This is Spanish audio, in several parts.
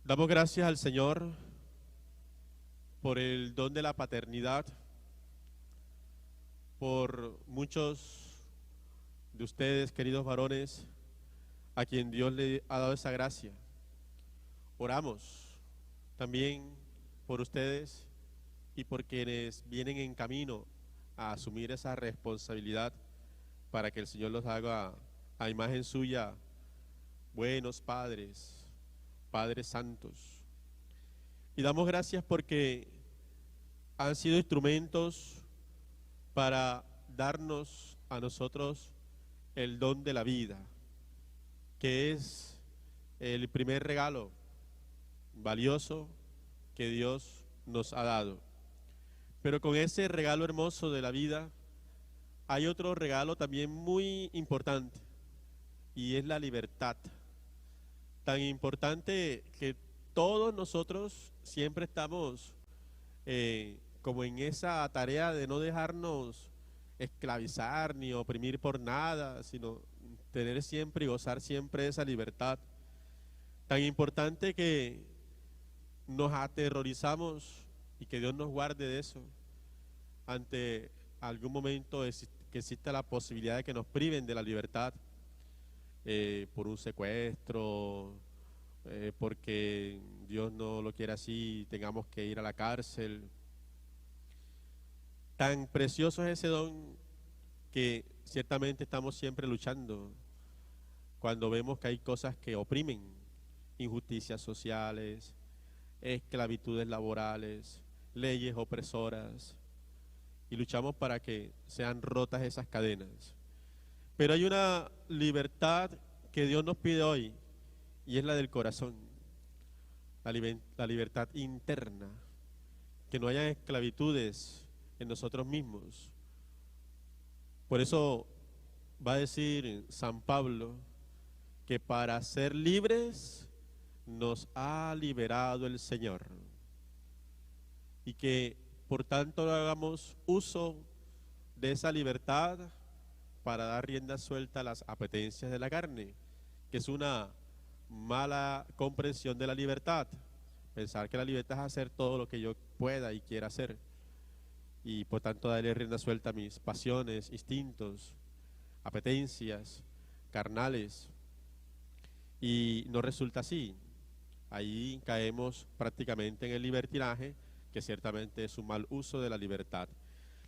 Damos gracias al Señor por el don de la paternidad, por muchos de ustedes, queridos varones, a quien Dios le ha dado esa gracia. Oramos también por ustedes y por quienes vienen en camino a asumir esa responsabilidad para que el Señor los haga a imagen suya buenos padres, padres santos. Y damos gracias porque han sido instrumentos para darnos a nosotros el don de la vida, que es el primer regalo valioso que Dios nos ha dado. Pero con ese regalo hermoso de la vida hay otro regalo también muy importante, y es la libertad. Tan importante que todos nosotros siempre estamos como en esa tarea de no dejarnos esclavizar ni oprimir por nada, sino tener siempre y gozar siempre esa libertad. Tan importante que nos aterrorizamos, y que Dios nos guarde de eso, ante algún momento que exista la posibilidad de que nos priven de la libertad por un secuestro, porque Dios no lo quiere así, tengamos que ir a la cárcel. Tan precioso es ese don que ciertamente estamos siempre luchando cuando vemos que hay cosas que oprimen, injusticias sociales, esclavitudes laborales, leyes opresoras, y luchamos para que sean rotas esas cadenas. Pero hay una libertad que Dios nos pide hoy, y es la del corazón, la libertad interna, que no haya esclavitudes en nosotros mismos. Por eso va a decir San Pablo que para ser libres nos ha liberado el Señor, y que por tanto hagamos uso de esa libertad para dar rienda suelta a las apetencias de la carne, que es una mala comprensión de la libertad. Pensar que la libertad es hacer todo lo que yo pueda y quiera hacer, y por tanto darle rienda suelta a mis pasiones, instintos, apetencias carnales, y no resulta así. Ahí caemos prácticamente en el libertinaje, que ciertamente es un mal uso de la libertad.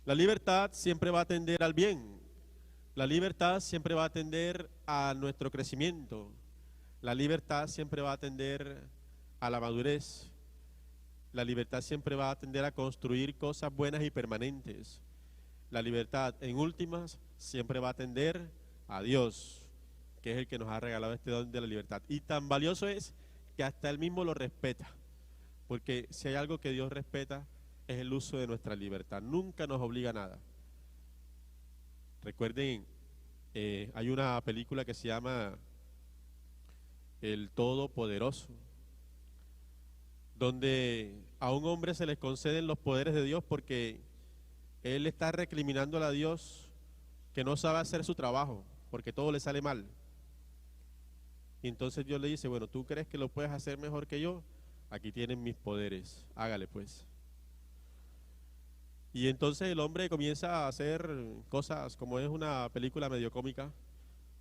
La libertad siempre va a tender al bien, la libertad siempre va a tender a nuestro crecimiento, la libertad siempre va a tender a la madurez, la libertad siempre va a tender a construir cosas buenas y permanentes. La libertad, en últimas, siempre va a tender a Dios, que es el que nos ha regalado este don de la libertad. Y tan valioso es que hasta Él mismo lo respeta, porque si hay algo que Dios respeta es el uso de nuestra libertad. Nunca nos obliga a nada. Recuerden, hay una película que se llama El Todopoderoso, donde a un hombre se le conceden los poderes de Dios porque él está recriminándole a Dios que no sabe hacer su trabajo, porque todo le sale mal. Y entonces Dios le dice, bueno, ¿tú crees que lo puedes hacer mejor que yo? Aquí tienen mis poderes, hágale pues. Y entonces el hombre comienza a hacer cosas, como es una película medio cómica,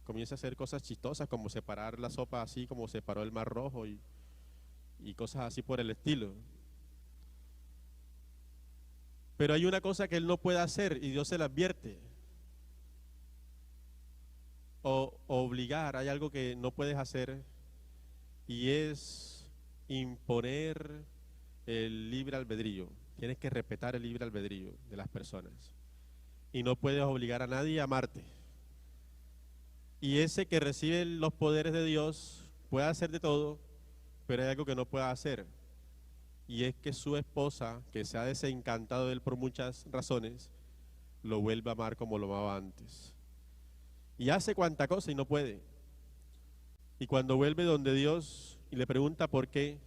comienza a hacer cosas chistosas, como separar la sopa así como separó el Mar Rojo, y cosas así por el estilo. Pero hay una cosa que él no puede hacer, y Dios se la advierte. O obligar, hay algo que no puedes hacer, y es imponer el libre albedrío. Tienes que respetar el libre albedrío de las personas, y no puedes obligar a nadie a amarte. Y ese que recibe los poderes de Dios puede hacer de todo, pero hay algo que no puede hacer, y es que su esposa, que se ha desencantado de él por muchas razones, lo vuelve a amar como lo amaba antes. Y hace cuanta cosa y no puede. Y cuando vuelve donde Dios y le pregunta por qué,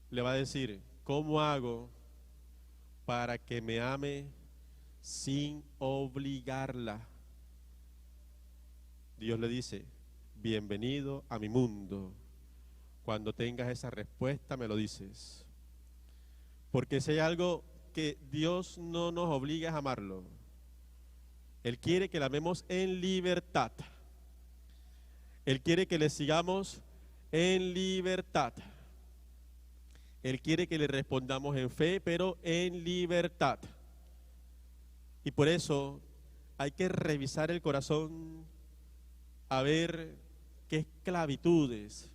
le va a decir, ¿cómo hago para que me ame sin obligarla? Dios le dice, bienvenido a mi mundo, Cuando tengas esa respuesta me lo dices. Porque si hay algo que Dios no nos obliga a amarlo, Él quiere que la amemos en libertad. Él quiere que le sigamos en libertad. Él quiere que le respondamos en fe, pero en libertad. Y por eso hay que revisar el corazón a ver qué esclavitudes,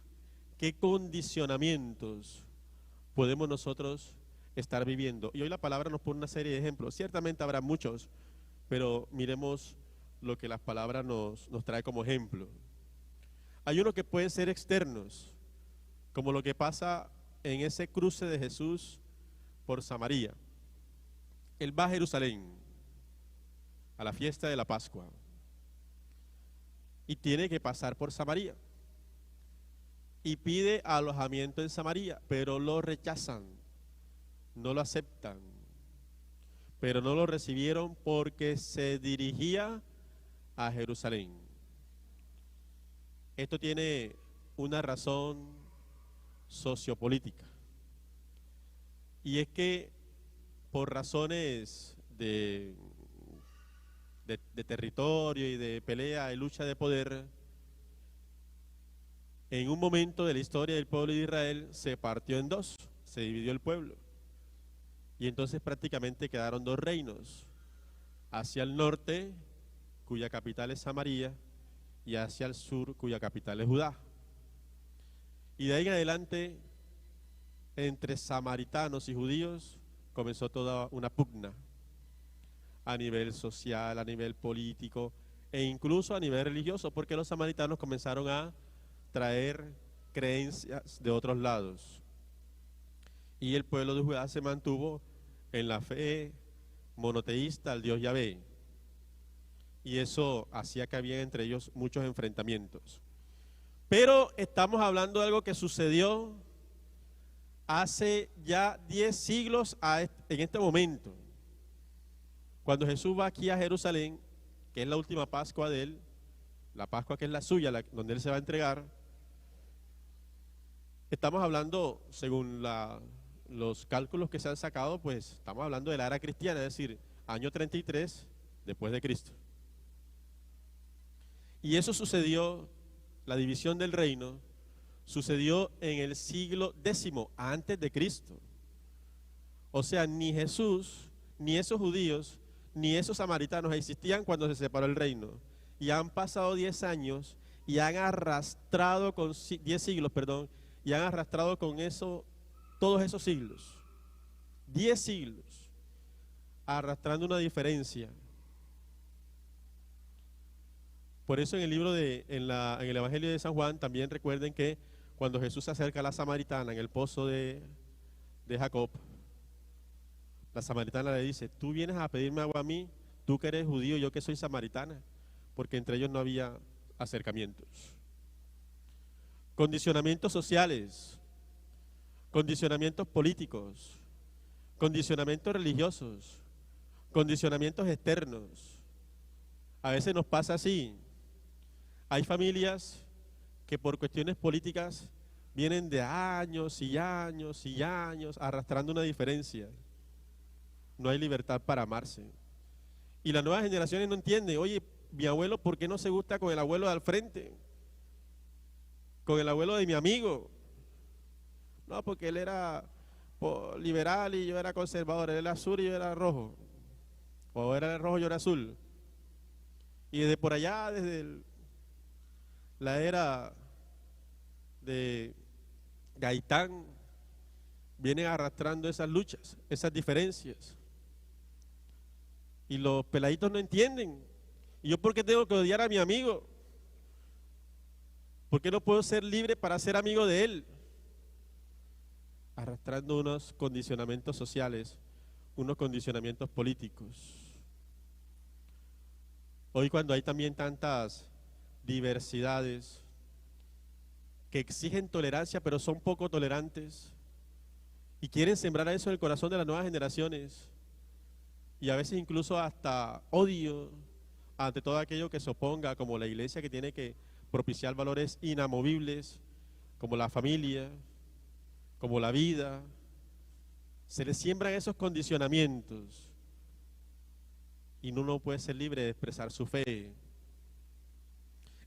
qué condicionamientos podemos nosotros estar viviendo. Y hoy la palabra nos pone una serie de ejemplos. Ciertamente habrá muchos, pero miremos lo que las palabras nos trae como ejemplo. Hay unos que pueden ser externos, como lo que pasa en ese cruce de Jesús por Samaria. Él va a Jerusalén a la fiesta de la Pascua y tiene que pasar por Samaria y pide alojamiento en Samaria, pero lo rechazan, no lo aceptan, pero no lo recibieron porque se dirigía a Jerusalén. Esto tiene una razón sociopolítica, y es que por razones de territorio y de pelea y lucha de poder, en un momento de la historia del pueblo de Israel se partió en dos, se dividió el pueblo, y entonces prácticamente quedaron dos reinos, hacia el norte, cuya capital es Samaria, y hacia el sur, cuya capital es Judá. Y de ahí en adelante, entre samaritanos y judíos, comenzó toda una pugna a nivel social, a nivel político e incluso a nivel religioso, porque los samaritanos comenzaron a traer creencias de otros lados. Y el pueblo de Judá se mantuvo en la fe monoteísta al Dios Yahvé. Y eso hacía que había entre ellos muchos enfrentamientos. Pero estamos hablando de algo que sucedió hace ya 10 siglos en este momento. Cuando Jesús va aquí a Jerusalén, que es la última Pascua de él, la Pascua que es la suya, donde él se va a entregar, estamos hablando, según los cálculos que se han sacado, pues estamos hablando de la era cristiana, es decir, año 33 después de Cristo. Y eso sucedió, la división del reino, sucedió en el siglo X antes de Cristo. O sea, ni Jesús, ni esos judíos, ni esos samaritanos existían cuando se separó el reino. Y han pasado 10 años y han arrastrado con 10 siglos, perdón, y han arrastrado con eso todos esos siglos. 10 siglos, arrastrando una diferencia. Por eso en el libro en el Evangelio de San Juan también recuerden que cuando Jesús se acerca a la samaritana en el pozo de Jacob, la samaritana le dice: tú vienes a pedirme agua a mí, tú que eres judío, yo que soy samaritana, porque entre ellos no había acercamientos. Condicionamientos sociales, condicionamientos políticos, condicionamientos religiosos, condicionamientos externos. A veces nos pasa así. Hay familias que por cuestiones políticas vienen de años y años y años arrastrando una diferencia. No hay libertad para amarse. Y las nuevas generaciones no entienden: oye, mi abuelo, ¿por qué no se gusta con el abuelo de al frente? Con el abuelo de mi amigo. No, porque él era liberal y yo era conservador, él era azul y yo era rojo. O era rojo y yo era azul. Y desde por allá, desde la era de Gaitán, vienen arrastrando esas luchas, esas diferencias. Y los peladitos no entienden. ¿Y yo por qué tengo que odiar a mi amigo? ¿Por qué no puedo ser libre para ser amigo de él? Arrastrando unos condicionamientos sociales, unos condicionamientos políticos. Hoy, cuando hay también tantas diversidades que exigen tolerancia pero son poco tolerantes y quieren sembrar eso en el corazón de las nuevas generaciones, y a veces incluso hasta odio ante todo aquello que se oponga, como la iglesia, que tiene que propiciar valores inamovibles, como la familia, como la vida, se le siembran esos condicionamientos y uno no puede ser libre de expresar su fe.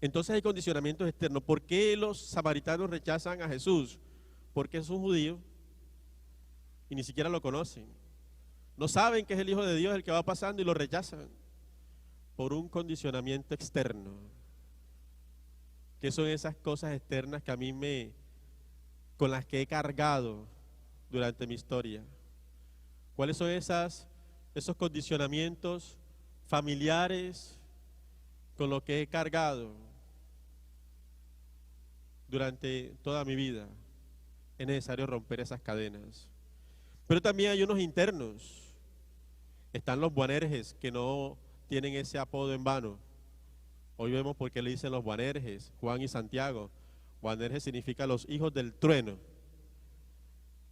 Entonces hay condicionamientos externos. ¿Por qué los samaritanos rechazan a Jesús? Porque es un judío y ni siquiera lo conocen. No saben que es el Hijo de Dios el que va pasando y lo rechazan por un condicionamiento externo. ¿Qué son esas cosas externas que a mí con las que he cargado durante mi historia? ¿Cuáles son esos condicionamientos familiares con los que he cargado durante toda mi vida? Es necesario romper esas cadenas. Pero también hay unos internos. Están los Boanerges, que no tienen ese apodo en vano. Hoy vemos por qué le dicen los Boanerges, Juan y Santiago. Boanerges significa los hijos del trueno,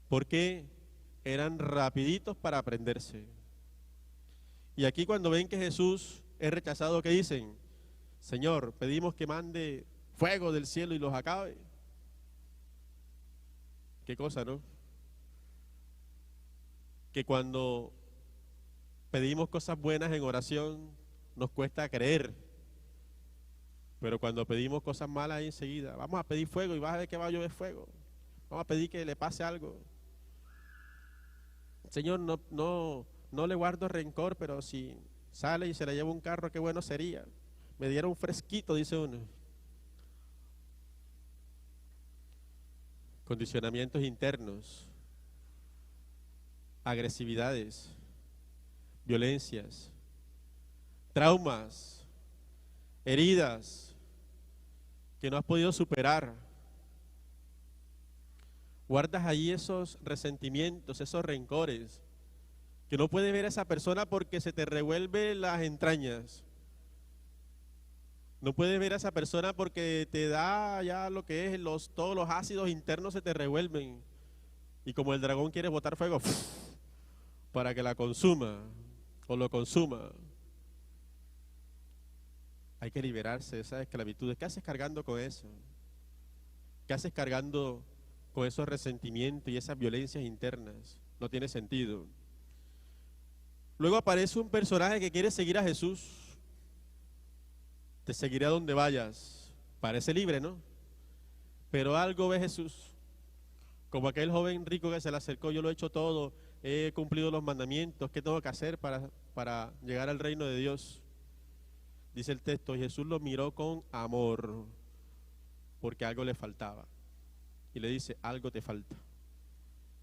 porque eran rapiditos para aprenderse. Y aquí cuando ven que Jesús es rechazado, ¿qué dicen? Señor, pedimos que mande fuego del cielo y los acabe. Qué cosa, ¿no? Que cuando pedimos cosas buenas en oración nos cuesta creer, pero cuando pedimos cosas malas ahí enseguida, vamos a pedir fuego y vas a ver que va a llover fuego, vamos a pedir que le pase algo. Señor, no le guardo rencor, pero si sale y se le lleva un carro, qué bueno sería, me diera un fresquito, dice uno. Condicionamientos internos, agresividades, violencias, traumas, heridas que no has podido superar. Guardas ahí esos resentimientos, esos rencores, que no puedes ver a esa persona porque se te revuelve las entrañas. No puedes ver a esa persona porque te da ya lo que es, todos los ácidos internos se te revuelven. Y como el dragón quiere botar fuego para que la consuma o lo consuma. Hay que liberarse de esas esclavitudes. ¿Qué haces cargando con eso? ¿Qué haces cargando con esos resentimientos y esas violencias internas? No tiene sentido. Luego aparece un personaje que quiere seguir a Jesús. Te seguiré a donde vayas. Parece libre, ¿no? Pero algo ve Jesús. Como aquel joven rico que se le acercó, yo lo he hecho todo, he cumplido los mandamientos, ¿qué tengo que hacer para llegar al reino de Dios? Dice el texto, y Jesús lo miró con amor, porque algo le faltaba. Y le dice, algo te falta.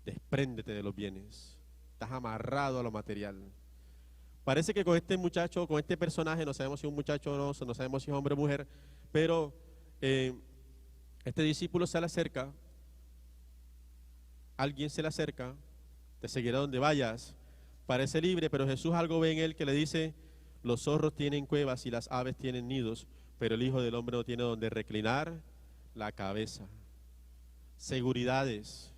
Despréndete de los bienes. Estás amarrado a lo material. Parece que con este muchacho, con este personaje, no sabemos si es un muchacho o no sabemos si es hombre o mujer, pero este discípulo se le acerca, alguien se le acerca, te seguirá donde vayas, parece libre, pero Jesús algo ve en él que le dice, los zorros tienen cuevas y las aves tienen nidos, pero el Hijo del Hombre no tiene donde reclinar la cabeza. Seguridades.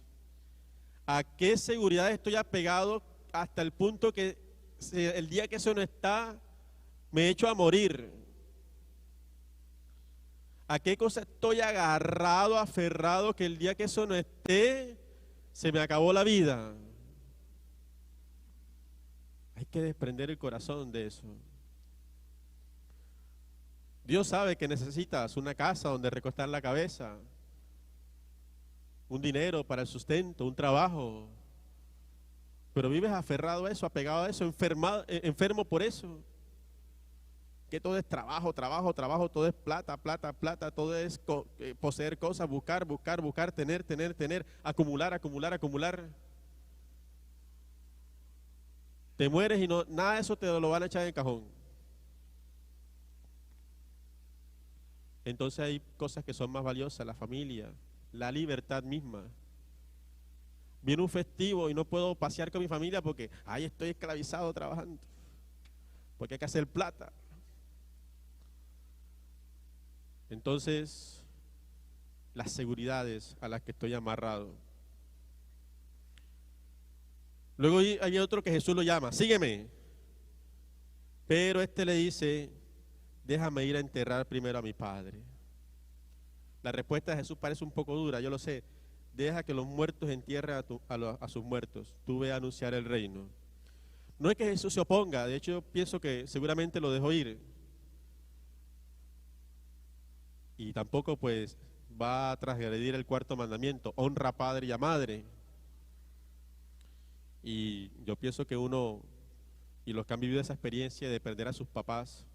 ¿A qué seguridad estoy apegado hasta el punto que el día que eso no está, me echo a morir? ¿A qué cosa estoy agarrado, aferrado, que el día que eso no esté, se me acabó la vida? Hay que desprender el corazón de eso. Dios sabe que necesitas una casa donde recostar la cabeza, un dinero para el sustento, un trabajo, pero vives aferrado a eso, apegado a eso, enfermo por eso. Que todo es trabajo, trabajo, trabajo, todo es plata, plata, plata, todo es poseer cosas, buscar, buscar, buscar, tener, tener, tener, acumular, acumular, acumular. Te mueres y nada de eso te lo van a echar en el cajón. Entonces hay cosas que son más valiosas, la familia, la libertad misma. Viene un festivo y no puedo pasear con mi familia porque ahí estoy esclavizado trabajando, porque hay que hacer plata. Entonces, las seguridades a las que estoy amarrado. Luego hay otro que Jesús lo llama, sígueme. Pero este le dice, déjame ir a enterrar primero a mi padre. La respuesta de Jesús parece un poco dura, yo lo sé. Deja que los muertos entierren a sus muertos. Tú ve a anunciar el reino. No es que Jesús se oponga, de hecho yo pienso que seguramente lo dejó ir. Y tampoco pues va a transgredir el cuarto mandamiento, honra a padre y a madre. Y yo pienso que uno, y los que han vivido esa experiencia de perder a sus papás,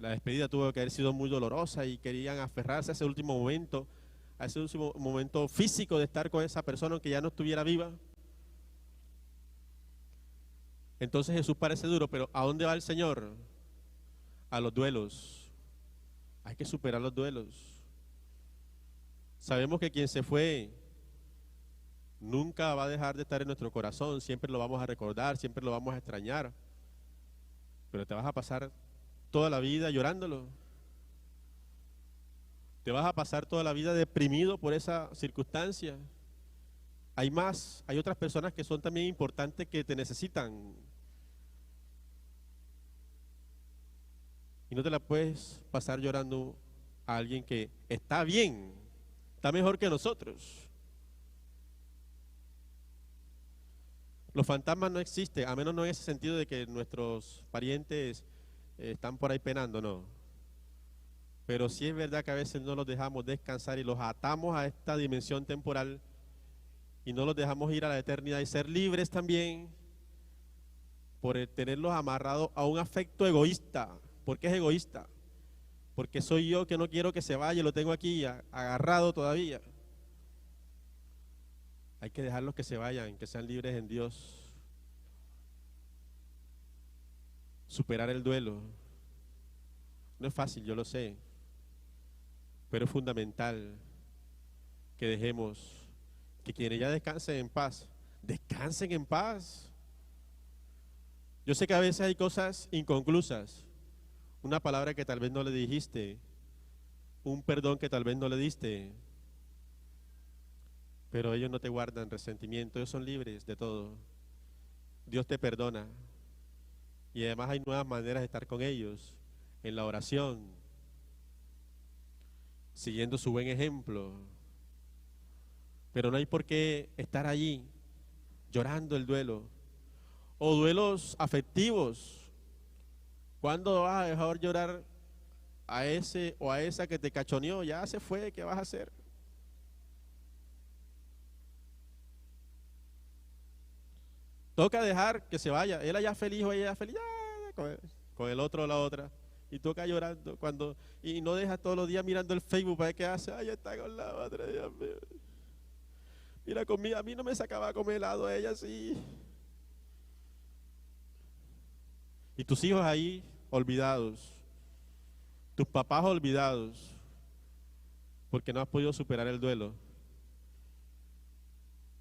la despedida tuvo que haber sido muy dolorosa y querían aferrarse a ese último momento, a ese último momento físico de estar con esa persona aunque ya no estuviera viva. Entonces Jesús parece duro, pero ¿a dónde va el Señor? A los duelos. Hay que superar los duelos. Sabemos que quien se fue nunca va a dejar de estar en nuestro corazón, siempre lo vamos a recordar, siempre lo vamos a extrañar, pero te vas a pasar toda la vida llorándolo. Te vas a pasar toda la vida deprimido por esa circunstancia. Hay otras personas que son también importantes que te necesitan. Y no te la puedes pasar llorando a alguien que está bien, está mejor que nosotros. Los fantasmas no existen, a menos no en ese sentido de que nuestros parientes están por ahí penando, no. Pero sí es verdad que a veces no los dejamos descansar y los atamos a esta dimensión temporal y no los dejamos ir a la eternidad y ser libres también por tenerlos amarrados a un afecto egoísta. ¿Por qué es egoísta? Porque soy yo que no quiero que se vaya y lo tengo aquí agarrado todavía. Hay que dejarlos que se vayan, que sean libres en Dios. Superar el duelo. No es fácil, yo lo sé, pero es fundamental que dejemos que quienes ya descansen en paz, descansen en paz. Yo sé que a veces hay cosas inconclusas, una palabra que tal vez no le dijiste, un perdón que tal vez no le diste, pero ellos no te guardan resentimiento, ellos son libres de todo. Dios te perdona y además hay nuevas maneras de estar con ellos, en la oración, siguiendo su buen ejemplo. Pero no hay por qué estar allí llorando el duelo. O duelos afectivos. ¿Cuándo vas a dejar llorar a ese o a esa que te cachoneó? Ya se fue, ¿qué vas a hacer? Toca dejar que se vaya. Él allá feliz o ella allá feliz, con el otro o la otra. Y toca llorando y no deja todos los días mirando el Facebook para ver qué hace. Ay, está con la otra, Dios mío. Mira, conmigo, a mí no me sacaba a comer helado, a ella sí. Y tus hijos ahí olvidados, tus papás olvidados, porque no has podido superar el duelo.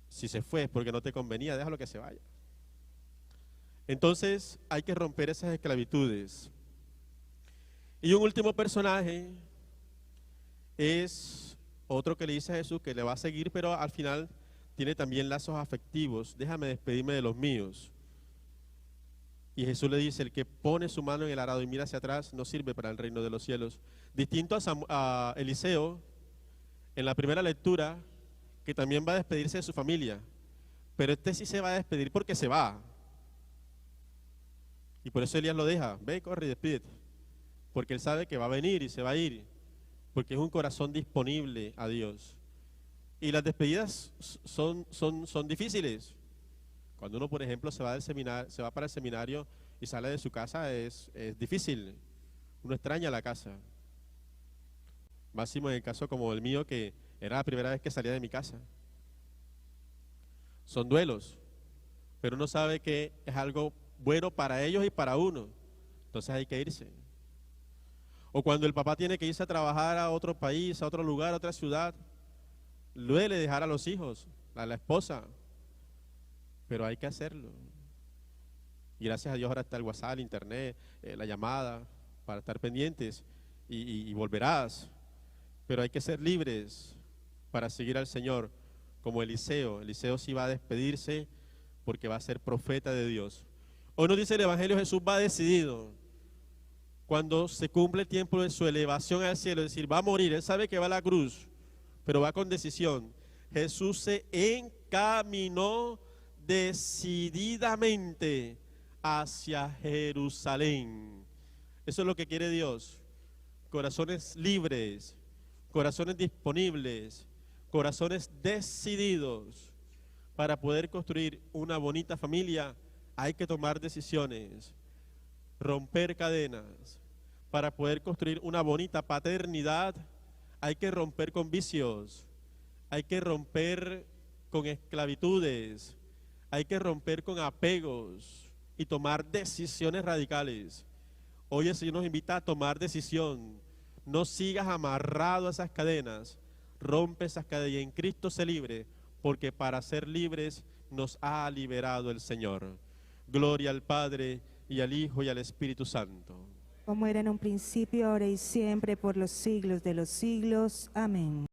Si se fue es porque no te convenía, déjalo que se vaya. Entonces hay que romper esas esclavitudes. Y un último personaje es otro que le dice a Jesús que le va a seguir, pero al final tiene también lazos afectivos. Déjame despedirme de los míos. Y Jesús le dice, el que pone su mano en el arado y mira hacia atrás no sirve para el reino de los cielos. Distinto a Eliseo, en la primera lectura, que también va a despedirse de su familia. Pero este sí se va a despedir porque se va. Y por eso Elías lo deja. Ve, corre y despídete. Porque él sabe que va a venir y se va a ir. Porque es un corazón disponible a Dios. Y las despedidas son difíciles. Cuando uno, por ejemplo, se va para el seminario y sale de su casa, es difícil. Uno extraña la casa. Máximo en el caso como el mío, que era la primera vez que salía de mi casa. Son duelos, pero uno sabe que es algo bueno para ellos y para uno. Entonces hay que irse. O cuando el papá tiene que irse a trabajar a otro país, a otro lugar, a otra ciudad, duele dejar a los hijos, a la esposa, pero hay que hacerlo. Y gracias a Dios ahora está el WhatsApp, el internet, la llamada, para estar pendientes y volverás. Pero hay que ser libres para seguir al Señor, como Eliseo. Eliseo sí va a despedirse porque va a ser profeta de Dios. Hoy nos dice el Evangelio, Jesús va decidido. cuando se cumple el tiempo de su elevación al cielo, es decir, va a morir, él sabe que va a la cruz, pero va con decisión. Jesús se encaminó decididamente hacia Jerusalén. Eso es lo que quiere Dios. Corazones libres, corazones disponibles, corazones decididos. Para poder construir una bonita familia hay que tomar decisiones, romper cadenas. Para poder construir una bonita paternidad hay que romper con vicios, hay que romper con esclavitudes, hay que romper con apegos y tomar decisiones radicales. Hoy el Señor nos invita a tomar decisión. No sigas amarrado a esas cadenas, rompe esas cadenas y en Cristo sé libre, porque para ser libres nos ha liberado el Señor. Gloria al Padre y al Hijo y al Espíritu Santo. Como era en un principio, ahora y siempre, por los siglos de los siglos. Amén.